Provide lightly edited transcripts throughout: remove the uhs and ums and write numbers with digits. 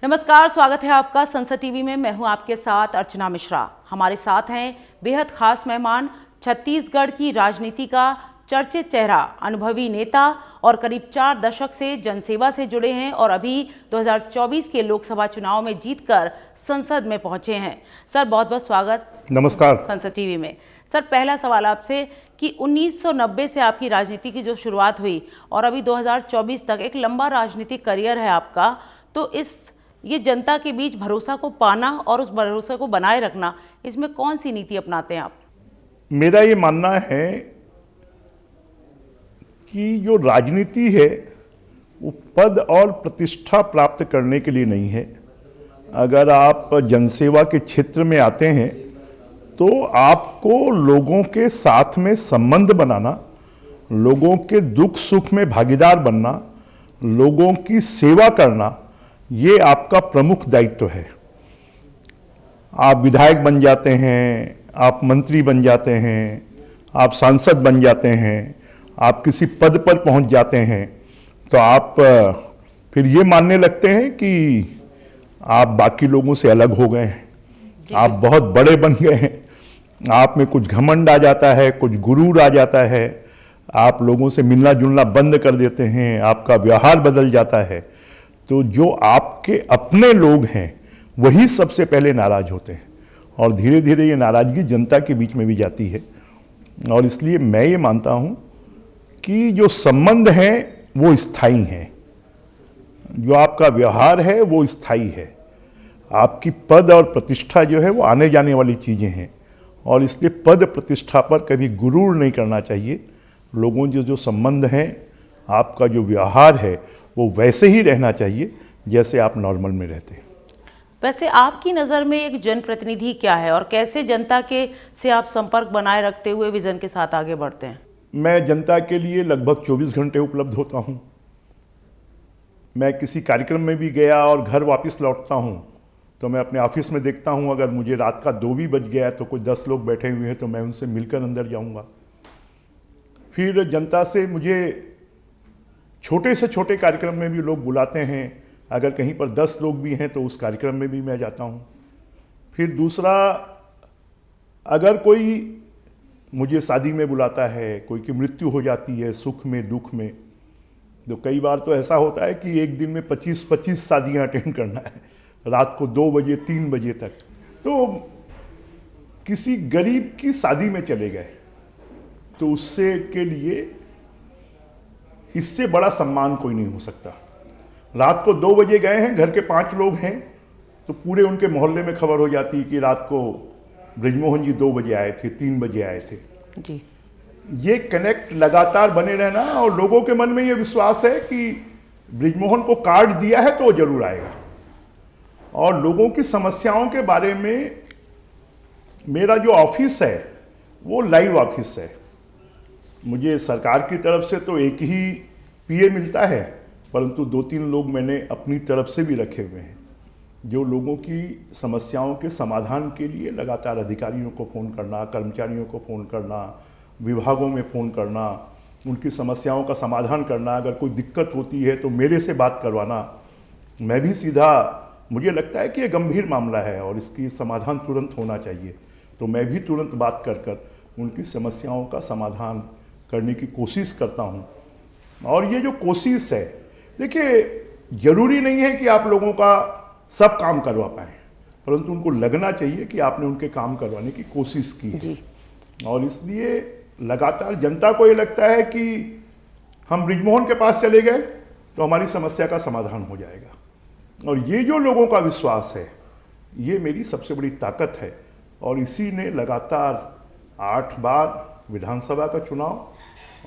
नमस्कार, स्वागत है आपका संसद टीवी में। मैं हूं आपके साथ अर्चना मिश्रा। हमारे साथ हैं बेहद खास मेहमान, छत्तीसगढ़ की राजनीति का चर्चित चेहरा, अनुभवी नेता और करीब 4 दशक से जनसेवा से जुड़े हैं और अभी 2024 के लोकसभा चुनाव में जीतकर संसद में पहुंचे हैं। सर, बहुत बहुत स्वागत। नमस्कार संसद टीवी में। सर, पहला सवाल आपसे कि 1990 से आपकी राजनीति की जो शुरुआत हुई और अभी 2024 तक एक लंबा राजनीतिक करियर है आपका, तो ये जनता के बीच भरोसा को पाना और उस भरोसे को बनाए रखना, इसमें कौन सी नीति अपनाते हैं आप? मेरा ये मानना है कि जो राजनीति है वो पद और प्रतिष्ठा प्राप्त करने के लिए नहीं है। अगर आप जनसेवा के क्षेत्र में आते हैं तो आपको लोगों के साथ में संबंध बनाना, लोगों के दुख सुख में भागीदार बनना, लोगों की सेवा करना, ये आपका प्रमुख दायित्व है। आप विधायक बन जाते हैं, आप मंत्री बन जाते हैं, आप सांसद बन जाते हैं, आप किसी पद पर पहुंच जाते हैं तो आप फिर ये मानने लगते हैं कि आप बाकी लोगों से अलग हो गए हैं, आप बहुत बड़े बन गए हैं, आप में कुछ घमंड आ जाता है, कुछ गुरूर आ जाता है, आप लोगों से मिलना जुलना बंद कर देते हैं, आपका व्यवहार बदल जाता है। तो जो आपके अपने लोग हैं वही सबसे पहले नाराज होते हैं और धीरे धीरे ये नाराजगी जनता के बीच में भी जाती है। और इसलिए मैं ये मानता हूँ कि जो संबंध हैं वो स्थायी हैं, जो आपका व्यवहार है वो स्थायी है, आपकी पद और प्रतिष्ठा जो है वो आने जाने वाली चीज़ें हैं और इसलिए पद प्रतिष्ठा पर कभी गुरूर नहीं करना चाहिए। लोगों जो संबंध हैं, आपका जो व्यवहार है वो वैसे ही रहना चाहिए जैसे आप नॉर्मल में रहते हैं। वैसे आपकी नज़र में एक जनप्रतिनिधि क्या है और कैसे जनता के से आप संपर्क बनाए रखते हुए विजन के साथ आगे बढ़ते हैं? मैं जनता के लिए लगभग 24 घंटे उपलब्ध होता हूँ। मैं किसी कार्यक्रम में भी गया और घर वापस लौटता हूँ तो मैं अपने ऑफिस में देखता हूँ, अगर मुझे रात का 2 भी बज गया तो कुछ 10 लोग बैठे हुए हैं तो मैं उनसे मिलकर अंदर जाऊँगा। फिर जनता से मुझे छोटे से छोटे कार्यक्रम में भी लोग बुलाते हैं, अगर कहीं पर 10 लोग भी हैं तो उस कार्यक्रम में भी मैं जाता हूँ। फिर दूसरा, अगर कोई मुझे शादी में बुलाता है, कोई की मृत्यु हो जाती है सुख में दुख में, तो कई बार तो ऐसा होता है कि एक दिन में 25-25 शादियाँ अटेंड करना है, रात को 2 बजे 3 बजे तक। तो किसी गरीब की शादी में चले गए तो उससे के लिए इससे बड़ा सम्मान कोई नहीं हो सकता। रात को 2 बजे गए हैं, घर के 5 लोग हैं तो पूरे उनके मोहल्ले में खबर हो जाती कि रात को बृजमोहन जी 2 बजे आए थे, 3 बजे आए थे जी। ये कनेक्ट लगातार बने रहना और लोगों के मन में ये विश्वास है कि बृजमोहन को कार्ड दिया है तो वो जरूर आएगा। और लोगों की समस्याओं के बारे में मेरा जो ऑफिस है वो लाइव ऑफिस है। मुझे सरकार की तरफ से तो एक ही पीए मिलता है, परंतु 2-3 लोग मैंने अपनी तरफ से भी रखे हुए हैं जो लोगों की समस्याओं के समाधान के लिए लगातार अधिकारियों को फ़ोन करना, कर्मचारियों को फ़ोन करना, विभागों में फ़ोन करना, उनकी समस्याओं का समाधान करना। अगर कोई दिक्कत होती है तो मेरे से बात करवाना। मैं भी सीधा, मुझे लगता है कि ये गंभीर मामला है और इसकी समाधान तुरंत होना चाहिए, तो मैं भी तुरंत बात कर उनकी समस्याओं का समाधान करने की कोशिश करता हूँ। और ये जो कोशिश है, देखिए, जरूरी नहीं है कि आप लोगों का सब काम करवा पाएँ, परंतु उनको लगना चाहिए कि आपने उनके काम करवाने की कोशिश की है। और इसलिए लगातार जनता को ये लगता है कि हम बृजमोहन के पास चले गए तो हमारी समस्या का समाधान हो जाएगा। और ये जो लोगों का विश्वास है, ये मेरी सबसे बड़ी ताकत है और इसी ने लगातार 8 बार विधानसभा का चुनाव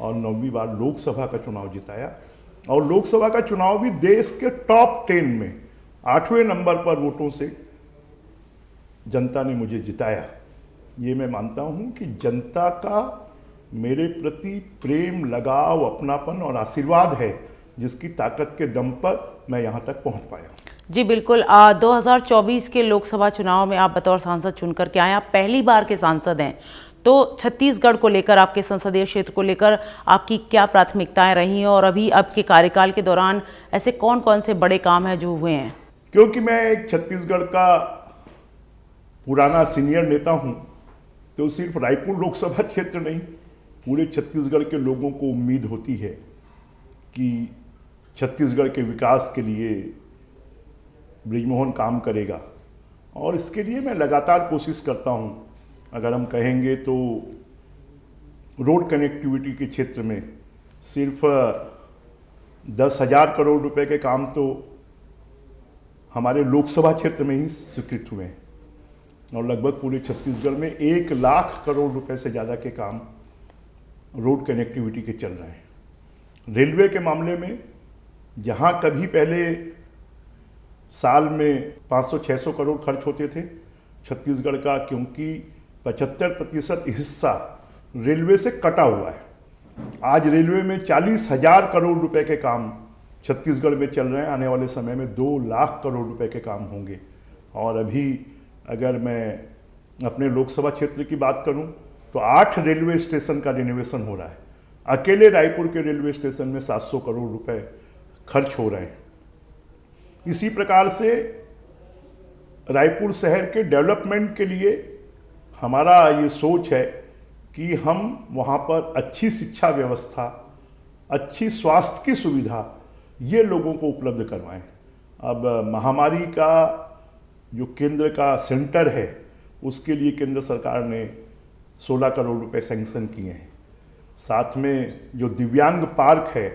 और 9वीं बार लोकसभा का चुनाव जिताया। और लोकसभा का चुनाव भी देश के टॉप 10 में 8वें नंबर पर वोटों से जनता ने मुझे जिताया। ये मैं मानता हूँ कि जनता का मेरे प्रति प्रेम, लगाव, अपनापन और आशीर्वाद है, जिसकी ताकत के दम पर मैं यहाँ तक पहुँच पाया। जी बिल्कुल। 2024 के लोकसभा चुनाव में आप बतौर सांसद चुनकर के आए, आप पहली बार के सांसद हैं, तो छत्तीसगढ़ को लेकर, आपके संसदीय क्षेत्र को लेकर आपकी क्या प्राथमिकताएं रही हैं और अभी आपके कार्यकाल के दौरान ऐसे कौन कौन से बड़े काम हैं जो हुए हैं? क्योंकि मैं एक छत्तीसगढ़ का पुराना सीनियर नेता हूं, तो सिर्फ रायपुर लोकसभा क्षेत्र नहीं, पूरे छत्तीसगढ़ के लोगों को उम्मीद होती है कि छत्तीसगढ़ के विकास के लिए बृजमोहन काम करेगा, और इसके लिए मैं लगातार कोशिश करता हूं। अगर हम कहेंगे तो रोड कनेक्टिविटी के क्षेत्र में सिर्फ 10,000 करोड़ रुपए के काम तो हमारे लोकसभा क्षेत्र में ही स्वीकृत हुए हैं, और लगभग पूरे छत्तीसगढ़ में 1 लाख करोड़ रुपए से ज़्यादा के काम रोड कनेक्टिविटी के चल रहे हैं। रेलवे के मामले में जहां कभी पहले साल में 500-600 करोड़ खर्च होते थे, छत्तीसगढ़ का क्योंकि 75% हिस्सा रेलवे से कटा हुआ है, आज रेलवे में 40,000 करोड़ रुपए के काम छत्तीसगढ़ में चल रहे हैं। आने वाले समय में 2 लाख करोड़ रुपए के काम होंगे। और अभी अगर मैं अपने लोकसभा क्षेत्र की बात करूं तो 8 रेलवे स्टेशन का रिनोवेशन हो रहा है। अकेले रायपुर के रेलवे स्टेशन में 700 करोड़ रुपए खर्च हो रहे हैं। इसी प्रकार से रायपुर शहर के डेवलपमेंट के लिए हमारा ये सोच है कि हम वहाँ पर अच्छी शिक्षा व्यवस्था, अच्छी स्वास्थ्य की सुविधा ये लोगों को उपलब्ध करवाएं। अब महामारी का जो केंद्र का सेंटर है, उसके लिए केंद्र सरकार ने 16 करोड़ रुपए सैंक्शन किए हैं। साथ में जो दिव्यांग पार्क है,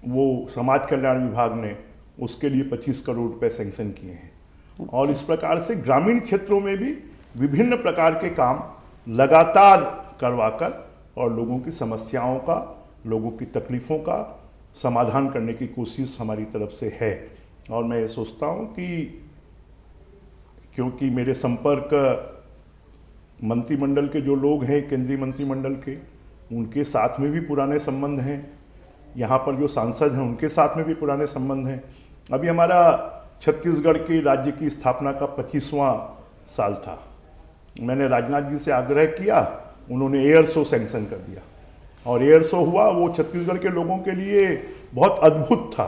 वो समाज कल्याण विभाग ने उसके लिए 25 करोड़ रुपए सैंक्शन किए हैं। और इस प्रकार से ग्रामीण क्षेत्रों में भी विभिन्न प्रकार के काम लगातार करवाकर और लोगों की समस्याओं का, लोगों की तकलीफ़ों का समाधान करने की कोशिश हमारी तरफ से है। और मैं ये सोचता हूँ कि क्योंकि मेरे संपर्क मंत्रिमंडल के जो लोग हैं, केंद्रीय मंत्रिमंडल के, उनके साथ में भी पुराने संबंध हैं, यहाँ पर जो सांसद हैं उनके साथ में भी पुराने संबंध हैं। अभी हमारा छत्तीसगढ़ के राज्य की स्थापना का 25वां साल था। मैंने राजनाथ जी से आग्रह किया, उन्होंने एयर शो सैंक्शन कर दिया, और एयर शो हुआ। वो छत्तीसगढ़ के लोगों के लिए बहुत अद्भुत था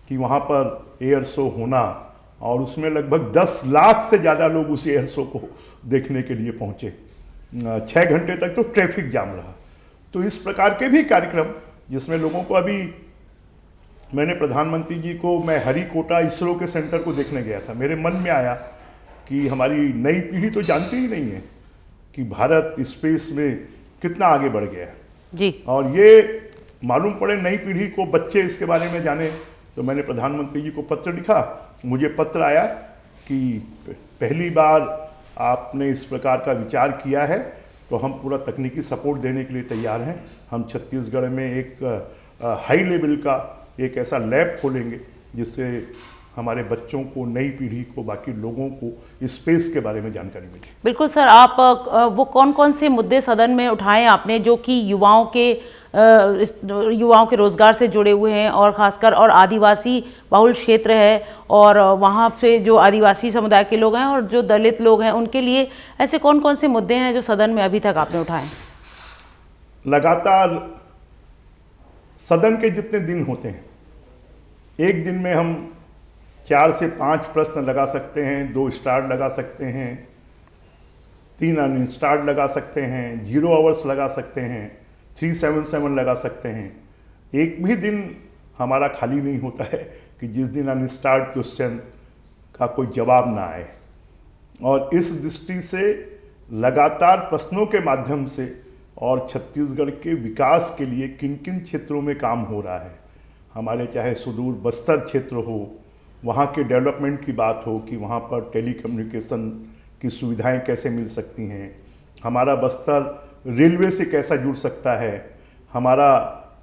कि वहाँ पर एयर शो होना, और उसमें लगभग 10 लाख से ज़्यादा लोग उस एयर शो को देखने के लिए पहुँचे। 6 घंटे तक तो ट्रैफिक जाम रहा। तो इस प्रकार के भी कार्यक्रम जिसमें लोगों को, अभी मैंने प्रधानमंत्री जी को, मैं हरिकोटा इसरो के सेंटर को देखने गया था। मेरे मन में आया कि हमारी नई पीढ़ी तो जानती ही नहीं है कि भारत स्पेस में कितना आगे बढ़ गया है जी, और ये मालूम पड़े नई पीढ़ी को, बच्चे इसके बारे में जाने। तो मैंने प्रधानमंत्री जी को पत्र लिखा। मुझे पत्र आया कि पहली बार आपने इस प्रकार का विचार किया है, तो हम पूरा तकनीकी सपोर्ट देने के लिए तैयार हैं। हम छत्तीसगढ़ में एक हाई लेवल का एक ऐसा लैब खोलेंगे जिससे हमारे बच्चों को, नई पीढ़ी को, बाकी लोगों को स्पेस के बारे में जानकारी मिले। बिल्कुल सर, आप वो कौन कौन से मुद्दे सदन में उठाए आपने जो कि युवाओं के रोजगार से जुड़े हुए हैं, और खासकर और आदिवासी बहुल क्षेत्र है, और वहाँ पे जो आदिवासी समुदाय के लोग हैं और जो दलित लोग हैं, उनके लिए ऐसे कौन कौन से मुद्दे हैं जो सदन में अभी तक आपने उठाए? लगातार सदन के जितने दिन होते हैं, एक दिन में हम 4 से 5 प्रश्न लगा सकते हैं, 2 स्टार लगा सकते हैं, 3 अनस्टार्ड लगा सकते हैं, 0 आवर्स लगा सकते हैं, 377 लगा सकते हैं। एक भी दिन हमारा खाली नहीं होता है कि जिस दिन अनस्टार्ड क्वेश्चन का कोई जवाब ना आए। और इस दृष्टि से लगातार प्रश्नों के माध्यम से और छत्तीसगढ़ के विकास के लिए किन किन क्षेत्रों में काम हो रहा है, हमारे चाहे सुदूर बस्तर क्षेत्र हो, वहाँ के डेवलपमेंट की बात हो कि वहाँ पर टेलीकम्युनिकेशन की सुविधाएं कैसे मिल सकती हैं, हमारा बस्तर रेलवे से कैसा जुड़ सकता है, हमारा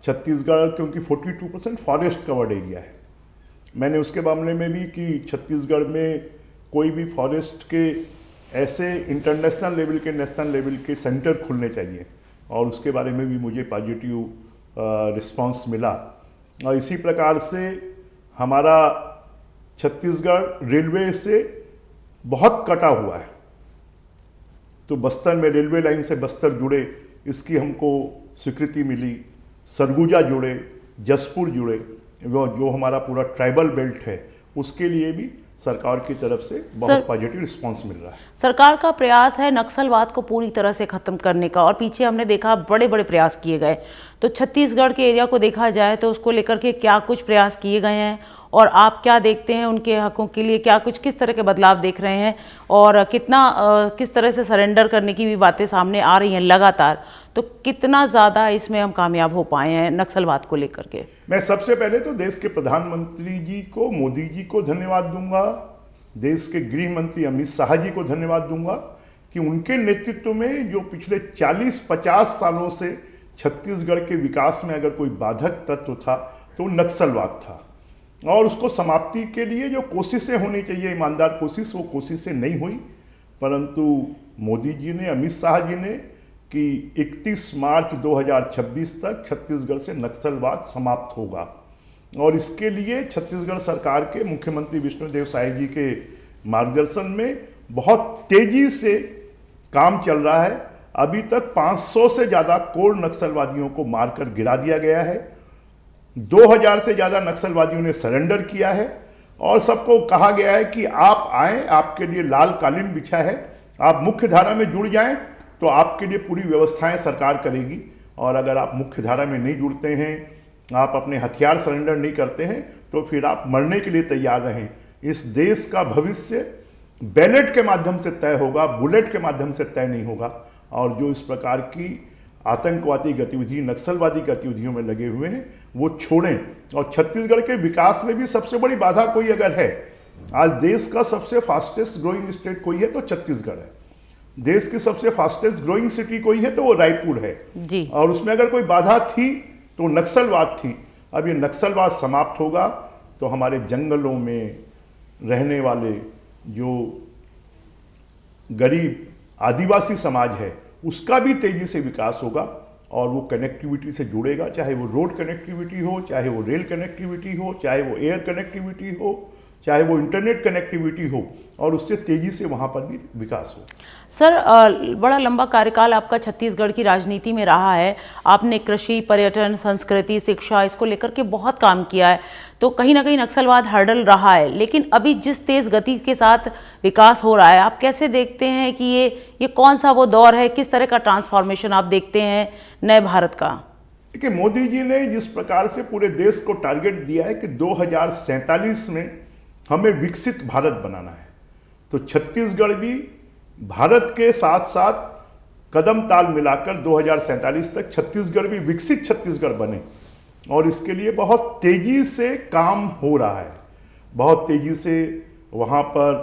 छत्तीसगढ़ क्योंकि 42% फॉरेस्ट कवर्ड एरिया है। मैंने उसके मामले में भी कि छत्तीसगढ़ में कोई भी फॉरेस्ट के ऐसे इंटरनेशनल लेवल के, नेशनल लेवल के सेंटर खुलने चाहिए, और उसके बारे में भी मुझे पॉजिटिव रिस्पांस मिला। और इसी प्रकार से हमारा छत्तीसगढ़ रेलवे से बहुत कटा हुआ है, तो बस्तर में रेलवे लाइन से बस्तर जुड़े, इसकी हमको स्वीकृति मिली। सरगुजा जुड़े, जसपुर जुड़े, जो हमारा पूरा ट्राइबल बेल्ट है उसके लिए भी सरकार की तरफ से बहुत पॉजिटिव रिस्पांस मिल रहा है। सरकार का प्रयास है नक्सलवाद को पूरी तरह से खत्म करने का, और पीछे हमने देखा बड़े बड़े प्रयास किए गए। तो छत्तीसगढ़ के एरिया को देखा जाए तो उसको लेकर के क्या कुछ प्रयास किए गए हैं, और आप क्या देखते हैं उनके हकों के लिए, क्या कुछ किस तरह के बदलाव देख रहे हैं, और किस तरह से सरेंडर करने की भी बातें सामने आ रही हैं लगातार, तो कितना ज़्यादा इसमें हम कामयाब हो पाए हैं नक्सलवाद को लेकर के? मैं सबसे पहले तो देश के प्रधानमंत्री जी को, मोदी जी को धन्यवाद दूंगा, देश के गृह मंत्री अमित शाह जी को धन्यवाद दूंगा कि उनके नेतृत्व में जो पिछले 40-50 सालों से छत्तीसगढ़ के विकास में अगर कोई बाधक तत्व था तो नक्सलवाद था, और उसको समाप्ति के लिए जो कोशिशें होनी चाहिए, ईमानदार कोशिश, वो कोशिशें नहीं हुई। परंतु मोदी जी ने, अमित शाह जी ने कि 31 मार्च 2026 तक छत्तीसगढ़ से नक्सलवाद समाप्त होगा, और इसके लिए छत्तीसगढ़ सरकार के मुख्यमंत्री विष्णुदेव साय जी के मार्गदर्शन में बहुत तेजी से काम चल रहा है। अभी तक 500 से ज़्यादा कोर नक्सलवादियों को मारकर गिरा दिया गया है, 2000 से ज़्यादा नक्सलवादियों ने सरेंडर किया है, और सबको कहा गया है कि आप आएँ, आपके लिए लाल कालीन बिछा है, आप मुख्य धारा में जुड़ जाएं तो आपके लिए पूरी व्यवस्थाएं सरकार करेगी। और अगर आप मुख्य धारा में नहीं जुड़ते हैं, आप अपने हथियार सरेंडर नहीं करते हैं, तो फिर आप मरने के लिए तैयार रहें। इस देश का भविष्य बैलेट के माध्यम से तय होगा, बुलेट के माध्यम से तय नहीं होगा। और जो इस प्रकार की आतंकवादी गतिविधि, नक्सलवादी गतिविधियों में लगे हुए हैं, वो छोड़ें। और छत्तीसगढ़ के विकास में भी सबसे बड़ी बाधा कोई अगर है, आज देश का सबसे फास्टेस्ट ग्रोइंग स्टेट कोई है तो छत्तीसगढ़ है, देश की सबसे फास्टेस्ट ग्रोइंग सिटी कोई है तो वो रायपुर है जी। और उसमें अगर कोई बाधा थी तो नक्सलवाद थी। अब ये नक्सलवाद समाप्त होगा तो हमारे जंगलों में रहने वाले जो गरीब आदिवासी समाज है उसका भी तेजी से विकास होगा, और वो कनेक्टिविटी से जुड़ेगा, चाहे वो रोड कनेक्टिविटी हो, चाहे वो रेल कनेक्टिविटी हो, चाहे वो एयर कनेक्टिविटी हो, चाहे वो इंटरनेट कनेक्टिविटी हो, और उससे तेजी से वहाँ पर भी विकास हो। सर, बड़ा लंबा कार्यकाल आपका छत्तीसगढ़ की राजनीति में रहा है। आपने कृषि, पर्यटन, संस्कृति, शिक्षा, इसको लेकर के बहुत काम किया है। तो कहीं ना कहीं नक्सलवाद हर्डल रहा है, लेकिन अभी जिस तेज़ गति के साथ विकास हो रहा है, आप कैसे देखते हैं कि ये कौन सा वो दौर है, किस तरह का ट्रांसफॉर्मेशन आप देखते हैं नए भारत का? देखिए, मोदी जी ने जिस प्रकार से पूरे देश को टारगेट दिया है कि 2047 में हमें विकसित भारत बनाना है, तो छत्तीसगढ़ भी भारत के साथ साथ कदम ताल मिलाकर 2047 तक छत्तीसगढ़ भी विकसित छत्तीसगढ़ बने, और इसके लिए बहुत तेजी से काम हो रहा है। बहुत तेजी से वहाँ पर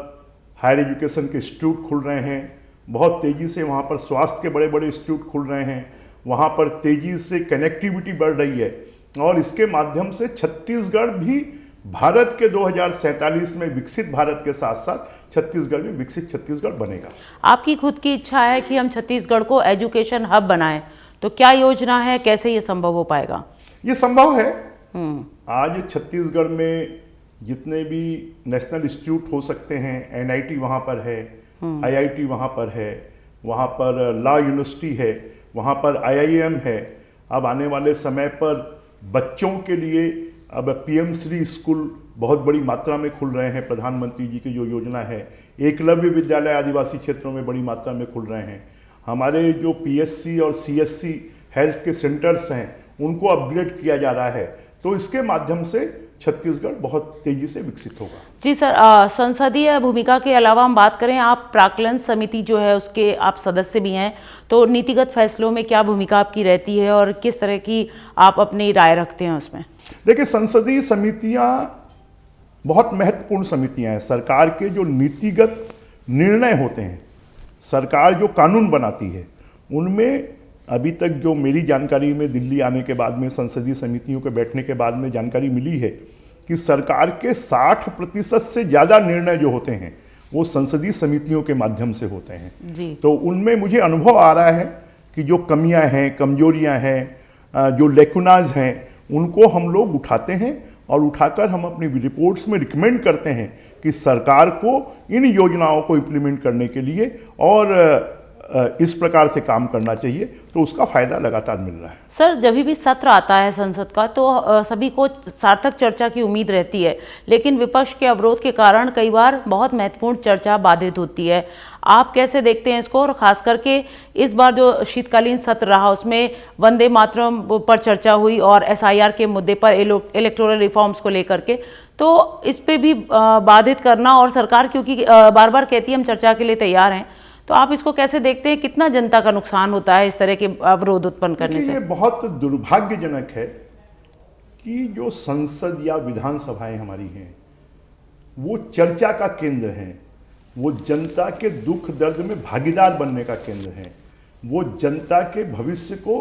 हायर एजुकेशन के इंस्टीट्यूट खुल रहे हैं, बहुत तेजी से वहाँ पर स्वास्थ्य के बड़े बड़े इंस्टीट्यूट खुल रहे हैं, वहाँ पर तेजी से कनेक्टिविटी बढ़ रही है, और इसके माध्यम से छत्तीसगढ़ भी भारत के 2047 में विकसित भारत के साथ साथ छत्तीसगढ़ में विकसित छत्तीसगढ़ बनेगा। आपकी खुद की इच्छा है कि हम छत्तीसगढ़ को एजुकेशन हब बनाएं, तो क्या योजना है, कैसे ये संभव हो पाएगा? ये संभव है। आज छत्तीसगढ़ में जितने भी नेशनल इंस्टीट्यूट हो सकते हैं, एनआईटी वहाँ पर है, आईआईटी वहाँ पर है, वहाँ पर लॉ यूनिवर्सिटी है, वहाँ पर आईआईएम है। अब आने वाले समय पर बच्चों के लिए अब पीएम श्री स्कूल बहुत बड़ी मात्रा में खुल रहे हैं, प्रधानमंत्री जी की जो योजना है। एकलव्य विद्यालय आदिवासी क्षेत्रों में बड़ी मात्रा में खुल रहे हैं। हमारे जो पीएससी और सीएससी हेल्थ के सेंटर्स हैं उनको अपग्रेड किया जा रहा है, तो इसके माध्यम से छत्तीसगढ़ बहुत तेजी से विकसित होगा। जी सर, संसदीय भूमिका के अलावा हम बात करें, आप प्राक्कलन समिति जो है उसके आप सदस्य भी हैं, तो नीतिगत फैसलों में क्या भूमिका आपकी रहती है और किस तरह की आप अपनी राय रखते हैं उसमें? देखिए, संसदीय समितियां बहुत महत्वपूर्ण समितियां हैं। सरकार के जो नीतिगत निर्णय होते हैं, सरकार जो कानून बनाती है, उनमें अभी तक जो मेरी जानकारी में दिल्ली आने के बाद में संसदीय समितियों के बैठने के बाद में जानकारी मिली है कि सरकार के 60% से ज़्यादा निर्णय जो होते हैं वो संसदीय समितियों के माध्यम से होते हैं जी। तो उनमें मुझे अनुभव आ रहा है कि जो कमियां हैं, कमजोरियां हैं, जो लेकुनाज हैं, उनको हम लोग उठाते हैं और उठाकर हम अपनी रिपोर्ट्स में रिकमेंड करते हैं कि सरकार को इन योजनाओं को इम्प्लीमेंट करने के लिए और इस प्रकार से काम करना चाहिए, तो उसका फायदा लगातार मिल रहा है। सर, जब भी सत्र आता है संसद का तो सभी को सार्थक चर्चा की उम्मीद रहती है, लेकिन विपक्ष के अवरोध के कारण कई बार बहुत महत्वपूर्ण चर्चा बाधित होती है। आप कैसे देखते हैं इसको, और खास करके इस बार जो शीतकालीन सत्र रहा उसमें वंदे मातरम पर चर्चा हुई और SIR के मुद्दे पर, इलेक्टोरल रिफॉर्म्स को लेकर के, तो इस पे भी बाधित करना, और सरकार क्योंकि बार बार कहती है हम चर्चा के लिए तैयार हैं, तो आप इसको कैसे देखते हैं? कितना जनता का नुकसान होता है इस तरह के अवरोध उत्पन्न करने से? ये बहुत दुर्भाग्यजनक है कि जो संसद या विधानसभाएं हमारी हैं वो चर्चा का केंद्र हैं, वो जनता के दुख दर्द में भागीदार बनने का केंद्र है, वो जनता के भविष्य को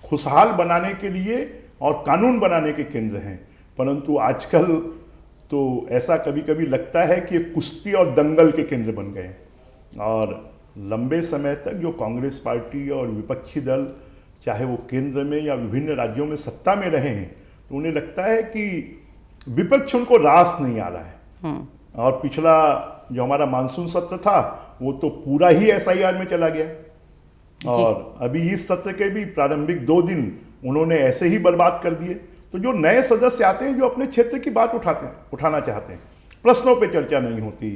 खुशहाल बनाने के लिए और कानून बनाने के केंद्र हैं। परंतु आजकल तो ऐसा कभी कभी लगता है कि ये कुश्ती और दंगल के केंद्र बन गए। और लंबे समय तक जो कांग्रेस पार्टी और विपक्षी दल, चाहे वो केंद्र में या विभिन्न राज्यों में सत्ता में रहे हैं, तो उन्हें लगता है कि विपक्ष उनको रास नहीं आ रहा है। और पिछला जो हमारा मानसून सत्र था वो तो पूरा ही SIR में चला गया, और अभी इस सत्र के भी प्रारंभिक 2 दिन उन्होंने ऐसे ही बर्बाद कर दिए। तो जो नए सदस्य आते हैं, जो अपने क्षेत्र की बात उठाना चाहते हैं, प्रश्नों पे चर्चा नहीं होती,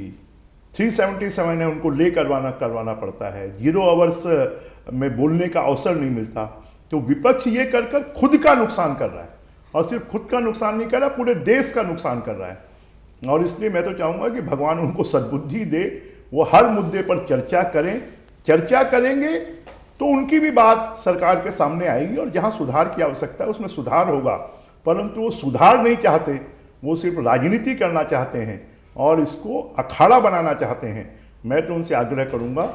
377 है उनको ले करवाना पड़ता है, 0 आवर्स में बोलने का अवसर नहीं मिलता। तो विपक्ष ये कर खुद का नुकसान कर रहा है, और सिर्फ खुद का नुकसान नहीं कर रहा, पूरे देश का नुकसान कर रहा है। और इसलिए मैं तो चाहूँगा कि भगवान उनको सद्बुद्धि दे, वो हर मुद्दे पर चर्चा करें। चर्चा करेंगे तो उनकी भी बात सरकार के सामने आएगी, और जहाँ सुधार की आवश्यकता है उसमें सुधार होगा। परंतु वो सुधार नहीं चाहते, वो सिर्फ राजनीति करना चाहते हैं और इसको अखाड़ा बनाना चाहते हैं। मैं तो उनसे आग्रह करूंगा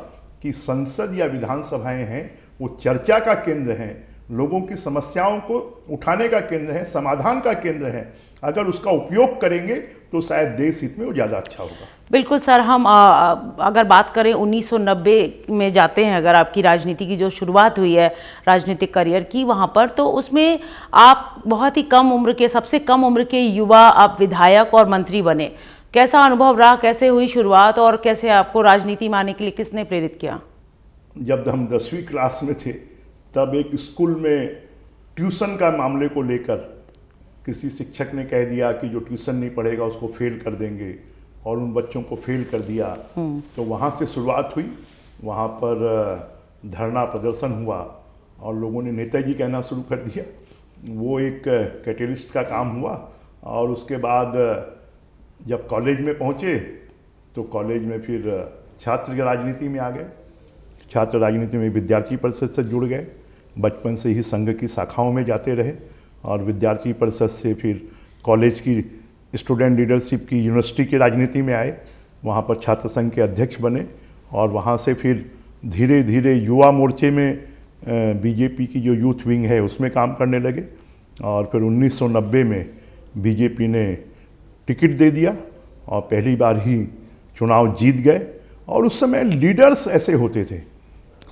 कि संसद या विधानसभाएं हैं वो चर्चा का केंद्र हैं, लोगों की समस्याओं को उठाने का केंद्र है, समाधान का केंद्र है। अगर उसका उपयोग करेंगे तो शायद देश हित में वो ज़्यादा अच्छा होगा। बिल्कुल सर, हम अगर बात करें 1990 में जाते हैं, अगर आपकी राजनीति की जो शुरुआत हुई है राजनीतिक करियर की वहाँ पर, तो उसमें आप बहुत ही कम उम्र के, सबसे कम उम्र के युवा आप विधायक और मंत्री बने। कैसा अनुभव रहा, कैसे हुई शुरुआत, और कैसे आपको राजनीति में आने के लिए किसने प्रेरित किया? जब हम 10वीं क्लास में थे तब एक स्कूल में ट्यूशन का मामले को लेकर किसी शिक्षक ने कह दिया कि जो ट्यूशन नहीं पढ़ेगा उसको फेल कर देंगे, और उन बच्चों को फेल कर दिया। तो वहाँ से शुरुआत हुई, वहाँ पर धरना प्रदर्शन हुआ और लोगों ने नेताजी कहना शुरू कर दिया। वो एक कैटलिस्ट का काम हुआ, और उसके बाद जब कॉलेज में पहुँचे तो कॉलेज में फिर छात्र राजनीति में आ गए। छात्र राजनीति में विद्यार्थी परिषद से जुड़ गए, बचपन से ही संघ की शाखाओं में जाते रहे, और विद्यार्थी परिषद से फिर कॉलेज की स्टूडेंट लीडरशिप की यूनिवर्सिटी की राजनीति में आए, वहाँ पर छात्र संघ के अध्यक्ष बने, और वहाँ से फिर धीरे धीरे युवा मोर्चे में बीजेपी की जो यूथ विंग है उसमें काम करने लगे। और फिर 1990 में बीजेपी ने टिकट दे दिया और पहली बार ही चुनाव जीत गए। और उस समय लीडर्स ऐसे होते थे,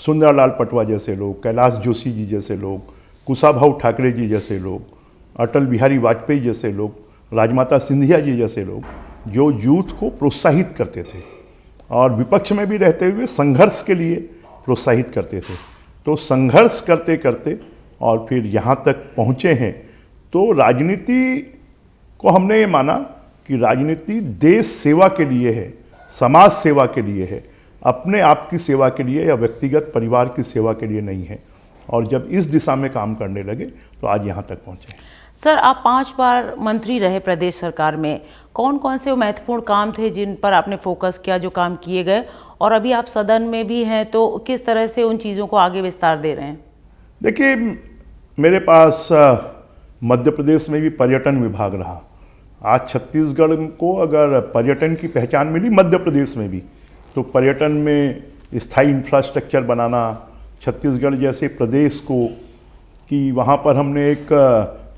सुंदरलाल पटवा जैसे लोग, कैलाश जोशी जी जैसे लोग, कुशाभाऊ ठाकरे जी जैसे लोग, अटल बिहारी वाजपेयी जैसे लोग, राजमाता सिंधिया जी जैसे लोग, जो यूथ को प्रोत्साहित करते थे और विपक्ष में भी रहते हुए संघर्ष के लिए प्रोत्साहित करते थे। तो संघर्ष करते करते और फिर यहाँ तक पहुँचे हैं। तो राजनीति को हमने ये माना कि राजनीति देश सेवा के लिए है, समाज सेवा के लिए है, अपने आप की सेवा के लिए या व्यक्तिगत परिवार की सेवा के लिए नहीं है। और जब इस दिशा में काम करने लगे तो आज यहाँ तक पहुँचे। सर, आप 5 बार मंत्री रहे प्रदेश सरकार में, कौन कौन से महत्वपूर्ण काम थे जिन पर आपने फोकस किया, जो काम किए गए, और अभी आप सदन में भी हैं तो किस तरह से उन चीज़ों को आगे विस्तार दे रहे हैं? देखिए, मेरे पास मध्य प्रदेश में भी पर्यटन विभाग रहा। आज छत्तीसगढ़ को अगर पर्यटन की पहचान मिली मध्य प्रदेश में भी, तो पर्यटन में स्थायी इंफ्रास्ट्रक्चर बनाना, छत्तीसगढ़ जैसे प्रदेश को, कि वहाँ पर हमने एक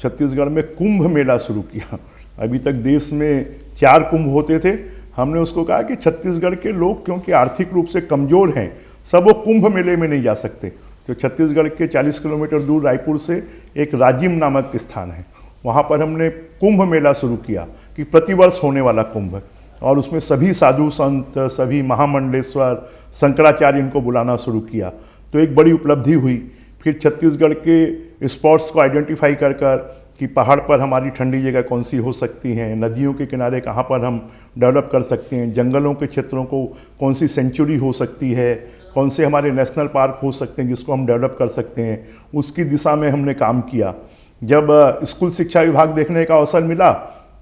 छत्तीसगढ़ में कुंभ मेला शुरू किया। अभी तक देश में 4 कुंभ होते थे। हमने उसको कहा कि छत्तीसगढ़ के लोग क्योंकि आर्थिक रूप से कमज़ोर हैं, सब वो कुंभ मेले में नहीं जा सकते। तो छत्तीसगढ़ के 40 किलोमीटर दूर रायपुर से एक राजिम नामक स्थान है, वहाँ पर हमने कुंभ मेला शुरू किया कि प्रतिवर्ष होने वाला कुंभ। और उसमें सभी साधु संत, सभी महामंडलेश्वर, शंकराचार्य इनको बुलाना शुरू किया, तो एक बड़ी उपलब्धि हुई। फिर छत्तीसगढ़ के स्पॉट्स को आइडेंटिफाई कर कर कि पहाड़ पर हमारी ठंडी जगह कौन सी हो सकती हैं, नदियों के किनारे कहाँ पर हम डेवलप कर सकते हैं, जंगलों के क्षेत्रों को कौन सी सेंचुरी हो सकती है, कौन से हमारे नेशनल पार्क हो सकते हैं जिसको हम डेवलप कर सकते हैं, उसकी दिशा में हमने काम किया। जब स्कूल शिक्षा विभाग देखने का अवसर मिला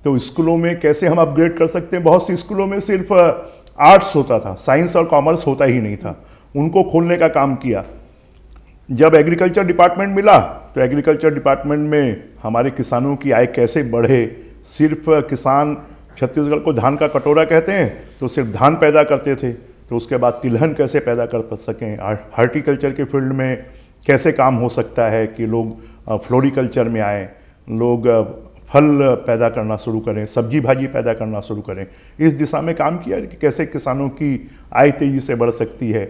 तो स्कूलों में कैसे हम अपग्रेड कर सकते हैं, बहुत सी स्कूलों में सिर्फ आर्ट्स होता था, साइंस और कॉमर्स होता ही नहीं था, उनको खोलने का काम किया। जब एग्रीकल्चर डिपार्टमेंट मिला तो एग्रीकल्चर डिपार्टमेंट में हमारे किसानों की आय कैसे बढ़े, सिर्फ किसान छत्तीसगढ़ को धान का कटोरा कहते हैं तो सिर्फ धान पैदा करते थे, तो उसके बाद तिलहन कैसे पैदा कर सकें, हार्टिकल्चर के फील्ड में कैसे काम हो सकता है कि लोग फ्लोरिकल्चर में आए, लोग फल पैदा करना शुरू करें, सब्जी भाजी पैदा करना शुरू करें। इस दिशा में काम किया कि कैसे किसानों की आय तेज़ी से बढ़ सकती है।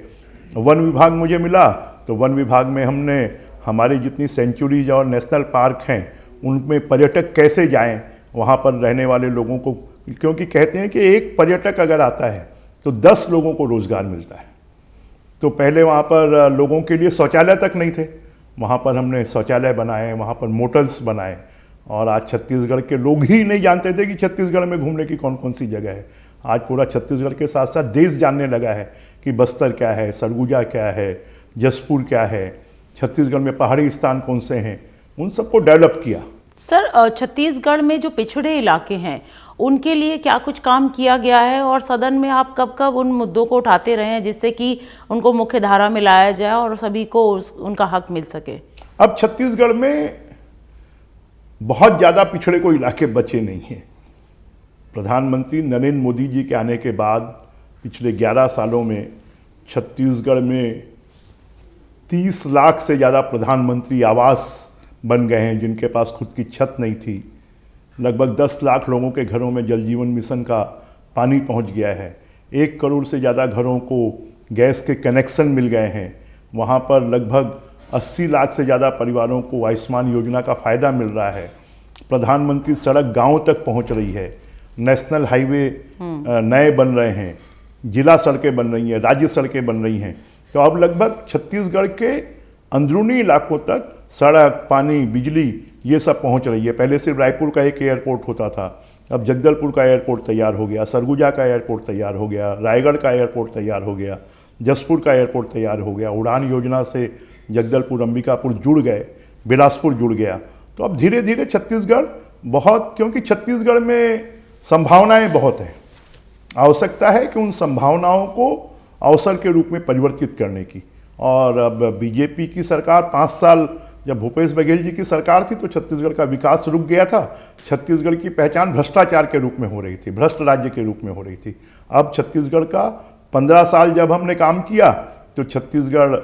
वन विभाग मुझे मिला तो वन विभाग में हमने हमारी जितनी सेंचुरीज और नेशनल पार्क हैं उनमें पर्यटक कैसे जाएं, वहाँ पर रहने वाले लोगों को, क्योंकि कहते हैं कि एक पर्यटक अगर आता है तो 10 लोगों को रोज़गार मिलता है। तो पहले वहाँ पर लोगों के लिए शौचालय तक नहीं थे, वहाँ पर हमने शौचालय बनाए, वहाँ पर मोटल्स बनाए, और आज छत्तीसगढ़ के लोग ही नहीं जानते थे कि छत्तीसगढ़ में घूमने की कौन कौन सी जगह है। आज पूरा छत्तीसगढ़ के साथ साथ देश जानने लगा है कि बस्तर क्या है, सरगुजा क्या है, जसपुर क्या है, छत्तीसगढ़ में पहाड़ी स्थान कौन से हैं, उन सबको डेवलप किया। सर, छत्तीसगढ़ में जो पिछड़े इलाके हैं उनके लिए क्या कुछ काम किया गया है, और सदन में आप कब कब उन मुद्दों को उठाते रहे हैं जिससे कि उनको मुख्य धारा में लाया जाए और सभी को उनका हक मिल सके? अब छत्तीसगढ़ में बहुत ज़्यादा पिछड़े को इलाके बचे नहीं हैं। प्रधानमंत्री नरेंद्र मोदी जी के आने के बाद पिछले 11 सालों में छत्तीसगढ़ में 30 लाख से ज़्यादा प्रधानमंत्री आवास बन गए हैं जिनके पास खुद की छत नहीं थी। लगभग 10 लाख लोगों के घरों में जल जीवन मिशन का पानी पहुंच गया है। 1 करोड़ से ज़्यादा घरों को गैस के कनेक्शन मिल गए हैं। वहाँ पर लगभग 80 लाख से ज़्यादा परिवारों को आयुष्मान योजना का फ़ायदा मिल रहा है। प्रधानमंत्री सड़क गाँव तक पहुँच रही है। नेशनल हाईवे नए बन रहे हैं, जिला सड़कें बन रही हैं, राज्य सड़कें बन रही हैं। तो अब लगभग छत्तीसगढ़ के अंदरूनी इलाकों तक सड़क, पानी, बिजली ये सब पहुंच रही है। पहले सिर्फ रायपुर का एक एयरपोर्ट होता था, अब जगदलपुर का एयरपोर्ट तैयार हो गया, सरगुजा का एयरपोर्ट तैयार हो गया, रायगढ़ का एयरपोर्ट तैयार हो गया, जसपुर का एयरपोर्ट तैयार हो गया। उड़ान योजना से जगदलपुर, अंबिकापुर जुड़ गए, बिलासपुर जुड़ गया। तो अब धीरे धीरे छत्तीसगढ़ बहुत, क्योंकि छत्तीसगढ़ में संभावनाएं बहुत हैं, आवश्यकता है कि उन संभावनाओं को अवसर के रूप में परिवर्तित करने की। और अब बीजेपी की सरकार 5 साल, जब भूपेश बघेल जी की सरकार थी तो छत्तीसगढ़ का विकास रुक गया था। छत्तीसगढ़ की पहचान भ्रष्टाचार के रूप में हो रही थी, भ्रष्ट राज्य के रूप में हो रही थी। अब छत्तीसगढ़ का 15 साल जब हमने काम किया तो छत्तीसगढ़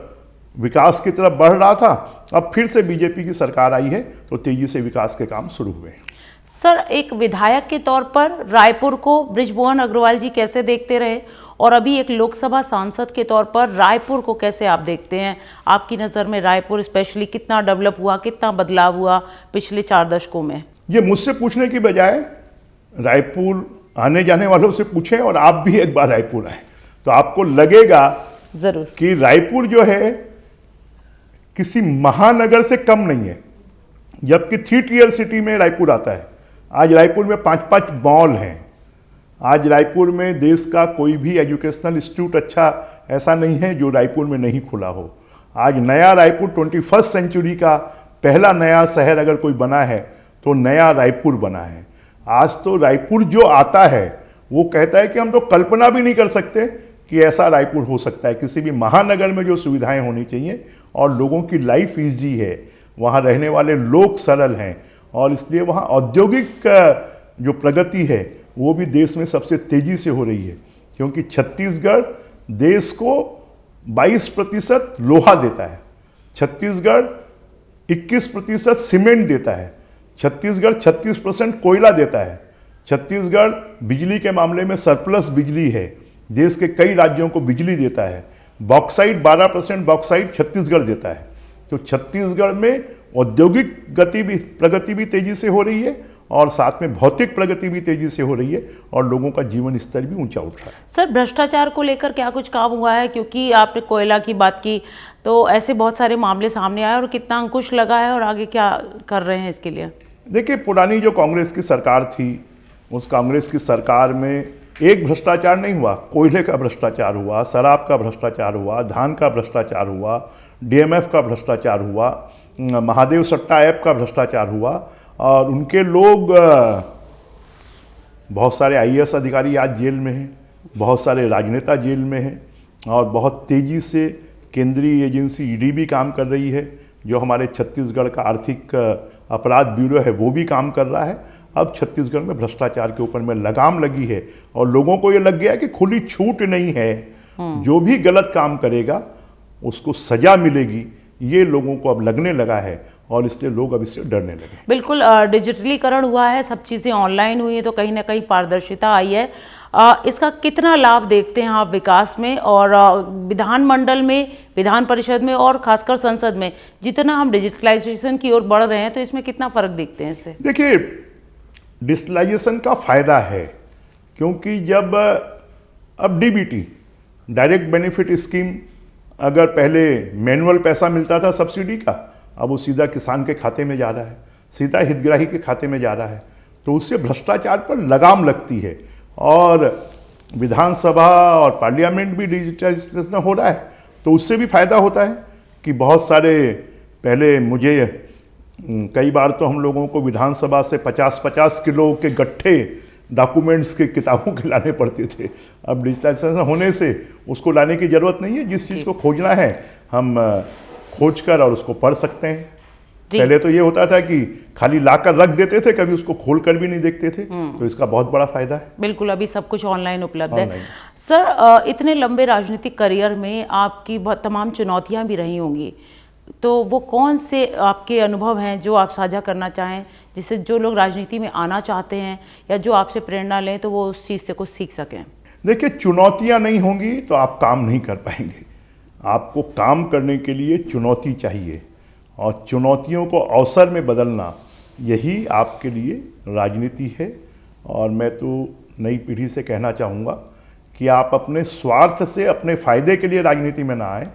विकास की तरफ बढ़ रहा था। अब फिर से बीजेपी की सरकार आई है तो तेजी से विकास के काम शुरू हुए हैं। सर, एक विधायक के तौर पर रायपुर को बृजमोहन अग्रवाल जी कैसे देखते रहे, और अभी एक लोकसभा सांसद के तौर पर रायपुर को कैसे आप देखते हैं? आपकी नज़र में रायपुर स्पेशली कितना डेवलप हुआ, कितना बदलाव हुआ पिछले 4 दशकों में? ये मुझसे पूछने की बजाय रायपुर आने जाने वालों से पूछें, और आप भी एक बार रायपुर आए तो आपको लगेगा जरूर कि रायपुर जो है किसी महानगर से कम नहीं है, जबकि 3 टियर सिटी में रायपुर आता है। आज रायपुर में 5-5 मॉल हैं। आज रायपुर में देश का कोई भी एजुकेशनल इंस्टीट्यूट अच्छा ऐसा नहीं है जो रायपुर में नहीं खुला हो। आज नया रायपुर 21st सेंचुरी का पहला नया शहर अगर कोई बना है तो नया रायपुर बना है। आज तो रायपुर जो आता है वो कहता है कि हम तो कल्पना भी नहीं कर सकते कि ऐसा रायपुर हो सकता है। किसी भी महानगर में जो सुविधाएं होनी चाहिए और लोगों की लाइफ ईजी है, वहाँ रहने वाले लोग सरल हैं, और इसलिए वहाँ औद्योगिक जो प्रगति है वो भी देश में सबसे तेज़ी से हो रही है। क्योंकि छत्तीसगढ़ देश को 22% लोहा देता है, छत्तीसगढ़ 21% सीमेंट देता है, छत्तीसगढ़ 36% कोयला देता है, छत्तीसगढ़ बिजली के मामले में सरप्लस बिजली है, देश के कई राज्यों को बिजली देता है। बॉक्साइट 12% बॉक्साइट छत्तीसगढ़ देता है। तो छत्तीसगढ़ में औद्योगिक प्रगति भी तेजी से हो रही है, और साथ में भौतिक प्रगति भी तेजी से हो रही है और लोगों का जीवन स्तर भी ऊंचा उठ रहा है। सर, भ्रष्टाचार को लेकर क्या कुछ काम हुआ है? क्योंकि आपने कोयला की बात की, तो ऐसे बहुत सारे मामले सामने आए और कितना अंकुश लगा है और आगे क्या कर रहे हैं इसके लिए? देखिए, पुरानी जो कांग्रेस की सरकार थी, उस कांग्रेस की सरकार में एक भ्रष्टाचार नहीं हुआ। कोयले का भ्रष्टाचार हुआ, शराब का भ्रष्टाचार हुआ, धान का भ्रष्टाचार हुआ, डीएमएफ का भ्रष्टाचार हुआ, महादेव सट्टा ऐप का भ्रष्टाचार हुआ और उनके लोग, बहुत सारे आईएएस अधिकारी आज जेल में हैं, बहुत सारे राजनेता जेल में हैं और बहुत तेज़ी से केंद्रीय एजेंसी ईडी भी काम कर रही है। जो हमारे छत्तीसगढ़ का आर्थिक अपराध ब्यूरो है वो भी काम कर रहा है। अब छत्तीसगढ़ में भ्रष्टाचार के ऊपर में लगाम लगी है और लोगों को ये लग गया कि खुली छूट नहीं है, जो भी गलत काम करेगा उसको सजा मिलेगी, ये लोगों को अब लगने लगा है और इसलिए लोग अब इससे डरने लगे। बिल्कुल, डिजिटलीकरण हुआ है, सब चीज़ें ऑनलाइन हुई है, तो कहीं ना कहीं पारदर्शिता आई है। इसका कितना लाभ देखते हैं आप विकास में और विधानमंडल में, विधान परिषद में और खासकर संसद में, जितना हम डिजिटलाइजेशन की ओर बढ़ रहे हैं तो इसमें कितना फर्क देखते हैं इससे? देखिए, डिजिटलाइजेशन का फायदा है क्योंकि जब अब डीबीटी, डायरेक्ट बेनिफिट स्कीम, अगर पहले मैनुअल पैसा मिलता था सब्सिडी का, अब वो सीधा किसान के खाते में जा रहा है, सीधा हितग्राही के खाते में जा रहा है, तो उससे भ्रष्टाचार पर लगाम लगती है और विधानसभा और पार्लियामेंट भी डिजिटलाइजेशन हो रहा है, तो उससे भी फायदा होता है कि बहुत सारे, पहले मुझे कई बार तो हम लोगों को विधानसभा से 50-50 किलो के गट्ठे डॉक्यूमेंट्स के किताबों के लाने पड़ते थे। अब डिजिटलाइजेशन होने से उसको लाने की ज़रूरत नहीं है, जिस चीज़ को खोजना है हम खोज कर और उसको पढ़ सकते हैं। पहले तो ये होता था कि खाली लाकर रख देते थे, कभी उसको खोल कर भी नहीं देखते थे, तो इसका बहुत बड़ा फायदा है। बिल्कुल, अभी सब कुछ ऑनलाइन उपलब्ध है। सर, इतने लंबे राजनीतिक करियर में आपकी बहुत तमाम चुनौतियां भी रही होंगी, तो वो कौन से आपके अनुभव हैं जो आप साझा करना चाहें, जिससे जो लोग राजनीति में आना चाहते हैं या जो आपसे प्रेरणा लें तो वो उस चीज़ से कुछ सीख सकें? देखिए, चुनौतियां नहीं होंगी तो आप काम नहीं कर पाएंगे। आपको काम करने के लिए चुनौती चाहिए और चुनौतियों को अवसर में बदलना, यही आपके लिए राजनीति है। और मैं तो नई पीढ़ी से कहना चाहूँगा कि आप अपने स्वार्थ से, अपने फायदे के लिए राजनीति में ना आए,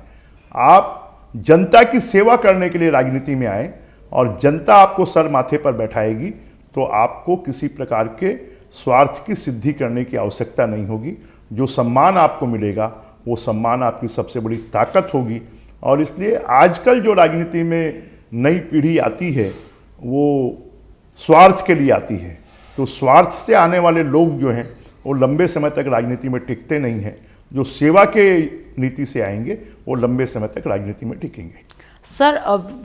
आप जनता की सेवा करने के लिए राजनीति में आए और जनता आपको सर माथे पर बैठाएगी तो आपको किसी प्रकार के स्वार्थ की सिद्धि करने की आवश्यकता नहीं होगी। जो सम्मान आपको मिलेगा वो सम्मान आपकी सबसे बड़ी ताकत होगी। और इसलिए आजकल जो राजनीति में नई पीढ़ी आती है वो स्वार्थ के लिए आती है, तो स्वार्थ से आने वाले लोग जो हैं वो लंबे समय तक राजनीति में टिकते नहीं हैं। जो सेवा के नीति से आएंगे वो लंबे समय तक राजनीति में टिकेंगे। सर,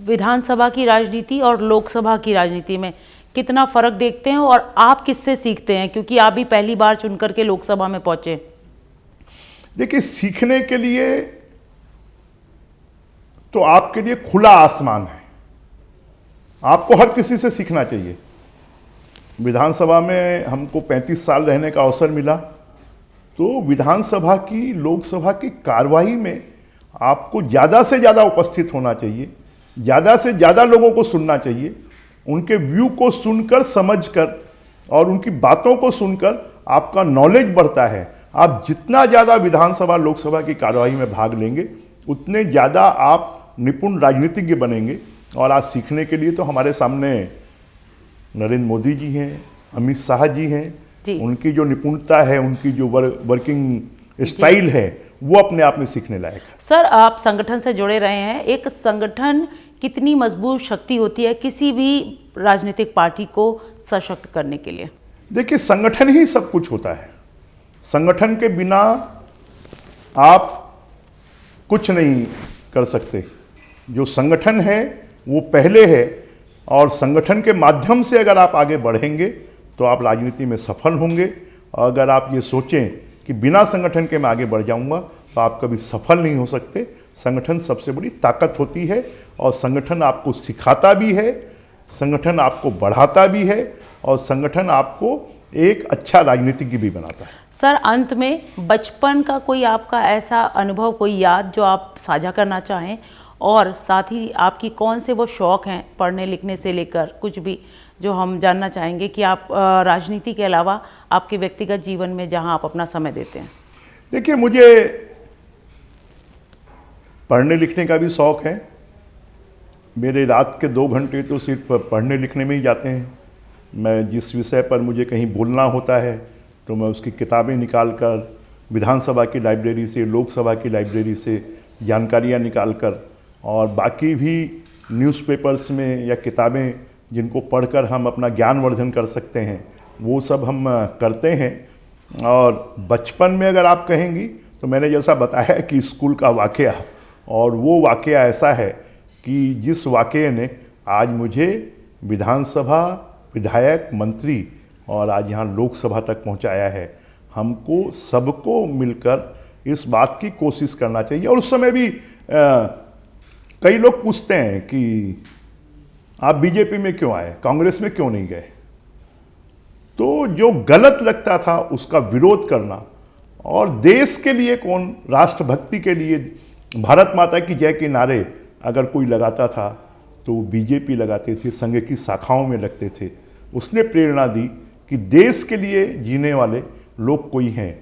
विधानसभा की राजनीति और लोकसभा की राजनीति में कितना फर्क देखते हैं और आप किससे सीखते हैं, क्योंकि आप भी पहली बार चुनकर के लोकसभा में पहुंचे? देखिए, सीखने के लिए तो आपके लिए खुला आसमान है, आपको हर किसी से सीखना चाहिए। विधानसभा में हमको 35 साल रहने का अवसर मिला, तो विधानसभा की, लोकसभा की कार्यवाही में आपको ज़्यादा से ज़्यादा उपस्थित होना चाहिए, ज़्यादा से ज़्यादा लोगों को सुनना चाहिए, उनके व्यू को सुनकर, समझकर और उनकी बातों को सुनकर आपका नॉलेज बढ़ता है। आप जितना ज़्यादा विधानसभा, लोकसभा की कार्यवाही में भाग लेंगे उतने ज़्यादा आप निपुण राजनीतिज्ञ बनेंगे। और आज सीखने के लिए तो हमारे सामने नरेंद्र मोदी जी हैं, अमित शाह जी हैं, उनकी जो निपुणता है, उनकी जो वर्किंग स्टाइल है, वो अपने आप में सीखने लायक है। सर, आप संगठन से जुड़े रहे हैं, एक संगठन कितनी मजबूत शक्ति होती है किसी भी राजनीतिक पार्टी को सशक्त करने के लिए? देखिए, संगठन ही सब कुछ होता है। संगठन के बिना आप कुछ नहीं कर सकते। जो संगठन है वो पहले है और संगठन के माध्यम से अगर आप आगे बढ़ेंगे तो आप राजनीति में सफल होंगे। और अगर आप ये सोचें कि बिना संगठन के मैं आगे बढ़ जाऊंगा तो आप कभी सफल नहीं हो सकते। संगठन सबसे बड़ी ताकत होती है और संगठन आपको सिखाता भी है, संगठन आपको बढ़ाता भी है और संगठन आपको एक अच्छा राजनीतिज्ञ भी बनाता है। सर, अंत में बचपन का कोई आपका ऐसा अनुभव, कोई याद जो आप साझा करना चाहें, और साथ ही आपकी कौन से वो शौक़ हैं पढ़ने लिखने से लेकर कुछ भी, जो हम जानना चाहेंगे कि आप राजनीति के अलावा आपके व्यक्तिगत जीवन में जहां आप अपना समय देते हैं। देखिए, मुझे पढ़ने लिखने का भी शौक़ है। मेरे रात के 2 घंटे तो सिर्फ पढ़ने लिखने में ही जाते हैं। मैं जिस विषय पर मुझे कहीं बोलना होता है तो मैं उसकी किताबें निकाल कर विधानसभा की लाइब्रेरी से, लोकसभा की लाइब्रेरी से जानकारियाँ निकाल कर, और बाकी भी न्यूज़पेपर्स में या किताबें जिनको पढ़कर हम अपना ज्ञानवर्धन कर सकते हैं, वो सब हम करते हैं। और बचपन में अगर आप कहेंगी तो मैंने जैसा बताया कि स्कूल का वाक़या, और वो वाक़या ऐसा है कि जिस वाक़ये ने आज मुझे विधानसभा, विधायक, मंत्री और आज यहाँ लोकसभा तक पहुँचाया है। हमको सबको मिलकर इस बात की कोशिश करना चाहिए। और उस समय भी कई लोग पूछते हैं कि आप बीजेपी में क्यों आए, कांग्रेस में क्यों नहीं गए। तो जो गलत लगता था उसका विरोध करना, और देश के लिए कौन, राष्ट्रभक्ति के लिए, भारत माता की जय के नारे अगर कोई लगाता था तो वो बीजेपी लगाते थे, संघ की शाखाओं में लगते थे। उसने प्रेरणा दी कि देश के लिए जीने वाले लोग कोई हैं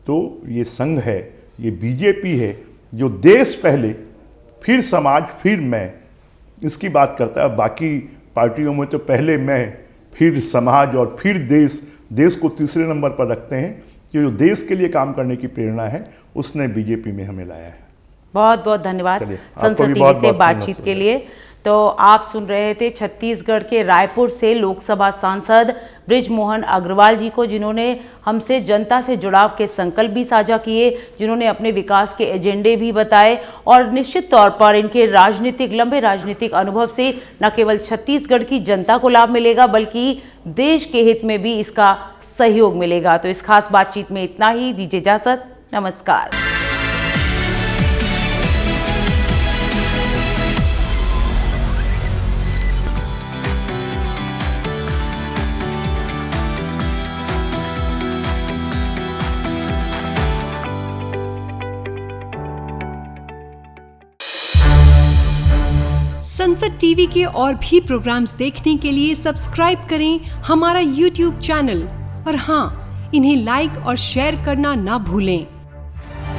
तो ये संघ है, ये बीजेपी है, जो देश पहले, फिर समाज, फिर मैं, इसकी बात करता है। बाकी पार्टियों में तो पहले मैं, फिर समाज और फिर देश को तीसरे नंबर पर रखते हैं। कि जो देश के लिए काम करने की प्रेरणा है उसने बीजेपी में हमें लाया है। बहुत बहुत धन्यवाद संसद टीवी से बातचीत के लिए। तो आप सुन रहे थे छत्तीसगढ़ के रायपुर से लोकसभा सांसद बृजमोहन अग्रवाल जी को, जिन्होंने हमसे जनता से जुड़ाव के संकल्प भी साझा किए, जिन्होंने अपने विकास के एजेंडे भी बताए, और निश्चित तौर पर इनके लंबे राजनीतिक अनुभव से न केवल छत्तीसगढ़ की जनता को लाभ मिलेगा बल्कि देश के हित में भी इसका सहयोग मिलेगा। तो इस खास बातचीत में इतना ही। दीजिए इजाजत, नमस्कार। संसद टीवी के और भी प्रोग्राम्स देखने के लिए सब्सक्राइब करें हमारा YouTube चैनल, और हाँ, इन्हें लाइक और शेयर करना ना भूलें।